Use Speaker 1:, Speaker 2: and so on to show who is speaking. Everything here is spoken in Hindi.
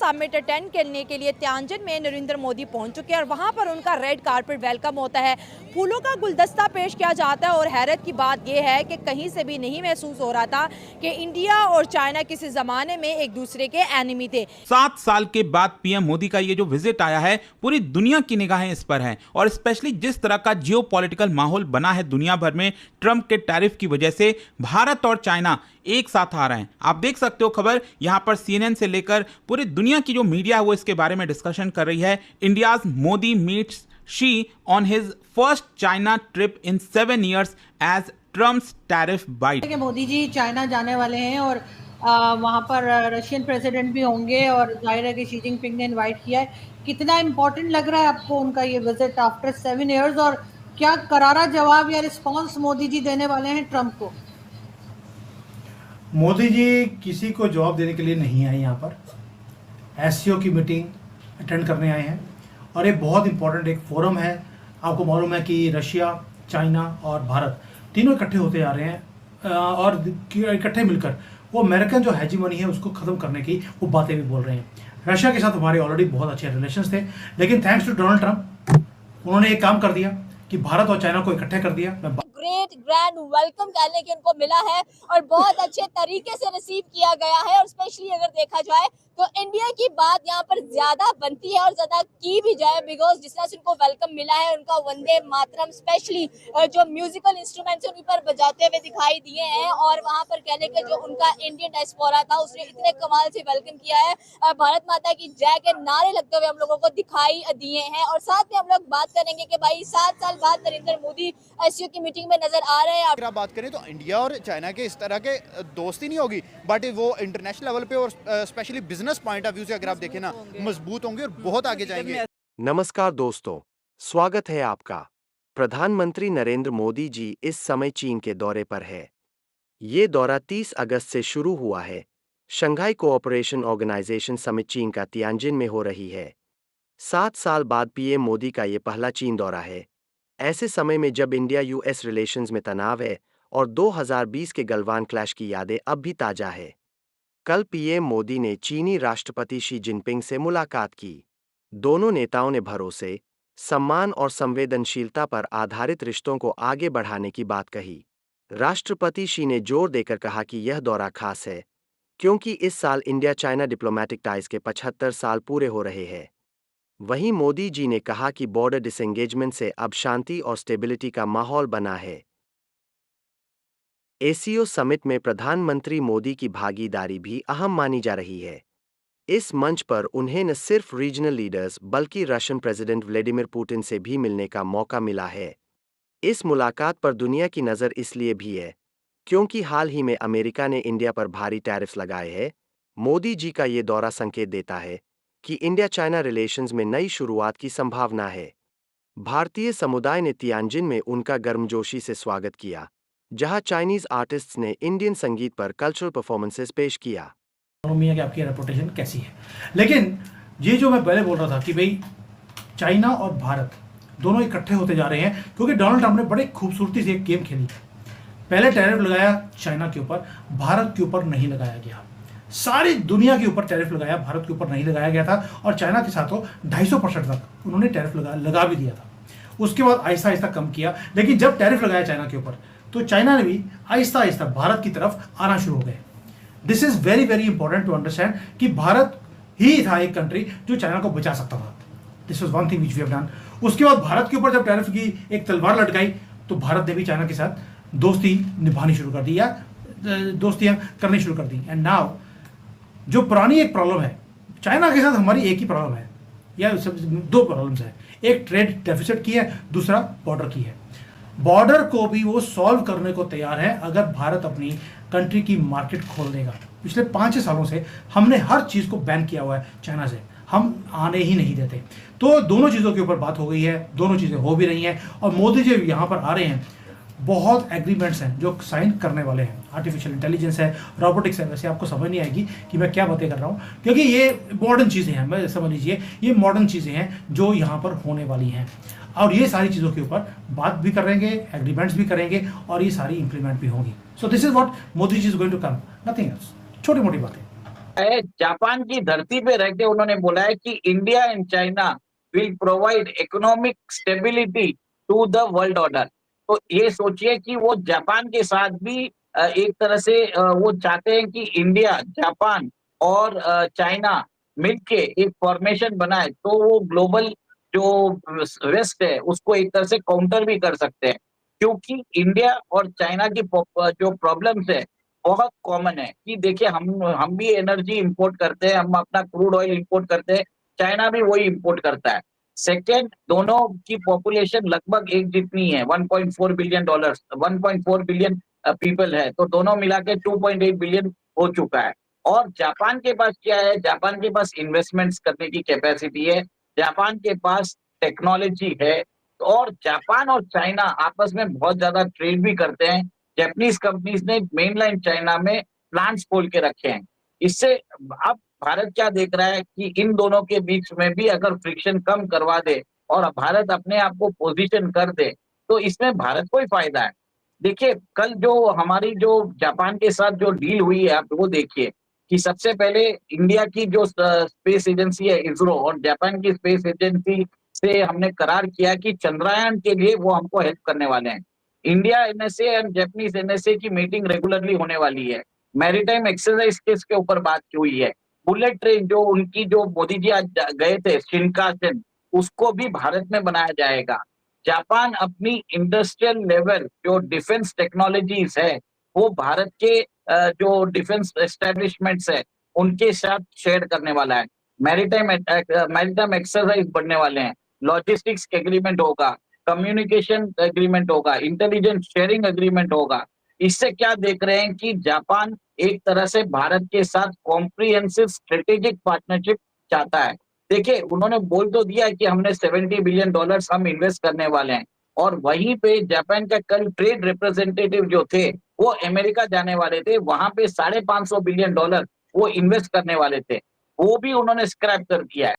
Speaker 1: समिट अटेंड करने के लिए तियानजिन में नरेंद्र मोदी पहुंच चुके हैं और वहां पर उनका रेड कारपेट वेलकम होता है, फूलों का गुलदस्ता पेश किया जाता है। और हैरत की बात यह है कि कहीं से भी नहीं महसूस हो रहा था कि इंडिया और चाइना किसी जमाने में एक दूसरे के एनिमी थे।
Speaker 2: 7 साल के बाद पीएम मोदी का ये जो विजिट आया है, पूरी दुनिया की निगाहें इस पर हैं और स्पेशली जिस तरह का जियोपॉलिटिकल माहौल बना है दुनिया भर में ट्रंप के टैरिफ की वजह से, भारत और चाइना एक साथ आ रहे हैं। आप देख सकते हो खबर, यहां पर CNN से लेकर पूरी दुनिया की जो मीडिया है वो इसके बारे में डिस्कशन कर रही है। India's Modi meets Xi on his first China trip in 7 years as Trump's tariff bite.
Speaker 3: Modi ji China जाने वाले हैं और वहाँ पर रशियन प्रेसिडेंट भी होंगे और जाहिर है कि शी जिनपिंग ने इनवाइट किया है। कितना इम्पोर्टेंट लग रहा है आपको उनका ये विजिट आफ्टर 7 years, और क्या करारा जवाब या रिस्पांस मोदी जी देने वाले हैं ट्रंप को?
Speaker 4: मोदी जी किसी को जवाब देने के लिए नहीं आए, यहाँ पर एससीओ की मीटिंग अटेंड करने आए हैं और ये बहुत इंपॉर्टेंट एक फोरम है। आपको मालूम है कि रशिया, चाइना और भारत तीनों इकट्ठे होते जा रहे हैं और इकट्ठे मिलकर वो अमेरिकन जो हेजीमनी है उसको खत्म करने की वो बातें भी बोल रहे हैं। रशिया के साथ हमारे ऑलरेडी बहुत अच्छे रिलेशंस थे, लेकिन थैंक्स टू डोनाल्ड ट्रंप उन्होंने एक काम कर दिया कि भारत और चाइना को इकट्ठे कर दिया।
Speaker 1: ग्रेट ग्रैंड वेलकम कहने के उनको मिला है और बहुत अच्छे तरीके से रिसीव किया गया है। और स्पेशली अगर देखा जाए तो इंडिया की बात यहाँ पर ज्यादा बनती है और ज्यादा की भी जाए, बिकॉज जिस तरह से उनको वेलकम मिला है, उनका वंदे मातरम स्पेशली जो म्यूजिकल इंस्ट्रूमेंट्स उन पर बजाते हुए दिखाई दिए हैं। और वहाँ पर कहने के जो उनका इंडियन डायस्पोरा था उसने इतने कमाल से वेलकम किया है, भारत माता की जय के नारे लगते हुए हम लोगों को दिखाई दिए हैं। और साथ में हम लोग बात करेंगे कि भाई 7 साल बाद नरेंद्र मोदी एससीओ की मीटिंग में नजर आ रहे हैं।
Speaker 5: अगर आप बात करें तो इंडिया और चाइना के इस तरह के दोस्ती नहीं होगी, बट वो इंटरनेशनल लेवल पे और specially business point of view से अगर आप देखें ना, मजबूत होंगे और बहुत आगे जाएंगे।
Speaker 6: नमस्कार दोस्तों, स्वागत है आपका। प्रधानमंत्री नरेंद्र मोदी जी इस समय चीन के दौरे पर है। ये दौरा 30 अगस्त से शुरू हुआ है। शंघाई कोऑपरेशन ऑर्गेनाइजेशन समिट चीन का तियानजिन में हो रही है। 7 साल बाद पीएम मोदी का ये पहला चीन दौरा है, ऐसे समय में जब इंडिया यूएस रिलेशंस में तनाव है और 2020 के गलवान क्लैश की यादें अब भी ताजा है। कल पीएम मोदी ने चीनी राष्ट्रपति शी जिनपिंग से मुलाकात की। दोनों नेताओं ने भरोसे, सम्मान और संवेदनशीलता पर आधारित रिश्तों को आगे बढ़ाने की बात कही। राष्ट्रपति शी ने जोर देकर कहा कि यह दौरा खास है क्योंकि इस साल इंडिया चाइना डिप्लोमेटिक टाइज के 75 साल पूरे हो रहे हैं। वहीं मोदी जी ने कहा कि बॉर्डर डिसएंगेजमेंट से अब शांति और स्टेबिलिटी का माहौल बना है। एससीओ समिट में प्रधानमंत्री मोदी की भागीदारी भी अहम मानी जा रही है। इस मंच पर उन्हें न सिर्फ रीजनल लीडर्स बल्कि रशियन प्रेसिडेंट व्लादिमीर पुतिन से भी मिलने का मौका मिला है। इस मुलाकात पर दुनिया की नज़र इसलिए भी है क्योंकि हाल ही में अमेरिका ने इंडिया पर भारी टैरिफ्स लगाए हैं। मोदी जी का ये दौरा संकेत देता है कि इंडिया चाइना रिलेशंस में नई शुरुआत की संभावना है। भारतीय समुदाय ने तियानजिन में उनका गर्मजोशी से स्वागत किया, जहां चाइनीज आर्टिस्ट्स ने इंडियन संगीत पर कल्चरल परफॉर्मेंसेस पेश किया।
Speaker 4: मालूम है कि आपकी रेपुटेशन कैसी है, लेकिन ये जो मैं पहले बोल रहा था कि भाई चाइना और भारत दोनों इकट्ठे होते जा रहे हैं क्योंकि डोनाल्ड ट्रंप ने बड़ी खूबसूरती से एक गेम खेली। पहले टैरिफ लगाया चाइना के ऊपर, भारत के ऊपर नहीं लगाया गया। सारी दुनिया के ऊपर टैरिफ लगाया, भारत के ऊपर नहीं लगाया गया था और चाइना के साथ तो 250% तक उन्होंने टैरिफ लगा भी दिया था। उसके बाद आहिस्ता आहिस्ता कम किया, लेकिन जब टैरिफ लगाया चाइना के ऊपर तो चाइना ने भी आहिस्ता आहिस्ता भारत की तरफ आना शुरू हो गए। This is very very important to understand कि भारत ही था एक कंट्री जो चाइना को बचा सकता था। This was one thing which we have done. उसके बाद भारत के ऊपर जब टैरिफ की एक तलवार लटकाई तो भारत ने भी चाइना के साथ दोस्ती निभानी शुरू कर दी या दोस्तियां करनी शुरू कर दी। एंड नाउ जो पुरानी एक प्रॉब्लम है चाइना के साथ, हमारी एक ही प्रॉब्लम है या दो प्रॉब्लम्स है। एक ट्रेड डेफिसिट की है, दूसरा बॉर्डर की है। बॉर्डर को भी वो सॉल्व करने को तैयार है अगर भारत अपनी कंट्री की मार्केट खोल देगा। पिछले 5-6 सालों से हमने हर चीज़ को बैन किया हुआ है चाइना से, हम आने ही नहीं देते। तो दोनों चीज़ों के ऊपर बात हो गई है, दोनों चीज़ें हो भी रही हैं और मोदी जी यहाँ पर आ रहे हैं। बहुत एग्रीमेंट्स हैं जो साइन करने वाले हैं। आर्टिफिशियल इंटेलिजेंस है, रोबोटिक्स है। वैसे आपको समझ नहीं आएगी कि मैं क्या बातें कर रहा हूँ क्योंकि ये मॉडर्न चीज़ें हैं। मैं समझ लीजिए ये मॉडर्न चीज़ें हैं जो यहाँ पर होने वाली हैं और ये सारी चीज़ों के ऊपर बात भी करेंगे, एग्रीमेंट्स भी करेंगे और ये सारी इंप्लीमेंट भी होंगी। So this is what Modi ji is going to come, nothing else. छोटी मोटी बातें।
Speaker 7: है, जापान की धरती पे रह के उन्होंने बोला है कि India and China will provide economic stability to the world order. तो ये सोचिए कि वो जापान के साथ भी एक तरह से वो चाहते हैं कि इंडिया, जापान और चाइना मिलके एक फॉर्मेशन बनाए, तो वो ग्लोबल जो वेस्ट है उसको एक तरह से काउंटर भी कर सकते हैं। क्योंकि इंडिया और चाइना की जो प्रॉब्लम्स है बहुत कॉमन है कि देखिए हम भी एनर्जी इंपोर्ट करते हैं, हम अपना क्रूड ऑयल इंपोर्ट करते हैं, चाइना भी वही इंपोर्ट करता है। सेकेंड, दोनों की पॉपुलेशन लगभग एक जितनी है, 1.4 बिलियन डॉलर, 1.4 बिलियन पीपल है, तो दोनों मिला के 2.8 बिलियन हो चुका है। और जापान के पास क्या है, जापान के पास इन्वेस्टमेंट्स करने की कैपेसिटी है, जापान के पास टेक्नोलॉजी है, और जापान और चाइना आपस में बहुत ज्यादा ट्रेड भी करते हैं। जापानीज कंपनीज ने मेनलैंड चाइना में प्लांट्स खोल के रखे हैं। इससे अब भारत क्या देख रहा है कि इन दोनों के बीच में भी अगर फ्रिक्शन कम करवा दे और भारत अपने आप को पोजीशन कर दे, तो इसमें भारत को ही फायदा है। देखिए, कल जो हमारी जो जापान के साथ जो डील हुई है, आप वो देखिए कि सबसे पहले इंडिया की जो स्पेस एजेंसी है इसरो और जापान की स्पेस एजेंसी से हमने करार किया कि चंद्रयान के लिए वो हमको हेल्प करने वाले हैं। India NSA and Japanese NSA की मीटिंग रेगुलरली होने वाली है। मैरीटाइम एक्सरसाइज के ऊपर बात की हुई है। बुलेट ट्रेन जो उनकी जो मोदी जी आज गए थे, शिनकानसेन, उसको भी भारत में बनाया जाएगा। जापान अपनी इंडस्ट्रियल लेवल जो डिफेंस टेक्नोलॉजीज है वो भारत के जो डिफेंस एस्टेब्लिशमेंट्स है उनके साथ शेयर करने वाला है। मैरीटाइम एक्सरसाइज बढ़ने वाले हैं, लॉजिस्टिक्स एग्रीमेंट होगा, कम्युनिकेशन एग्रीमेंट होगा, इंटेलिजेंस शेयरिंग एग्रीमेंट होगा। इससे क्या देख रहे हैं कि जापान एक तरह से भारत के साथ कॉम्प्रिहेंसिव स्ट्रेटेजिक पार्टनरशिप चाहता है। देखिए, उन्होंने बोल तो दिया है कि हमने 70 बिलियन डॉलर्स हम इन्वेस्ट करने वाले हैं, और वहीं पे जापान का कल ट्रेड रिप्रेजेंटेटिव जो थे वो अमेरिका जाने वाले थे, वहां पे 550 बिलियन डॉलर वो इन्वेस्ट करने वाले थे, वो भी उन्होंने स्क्रैप कर दिया है।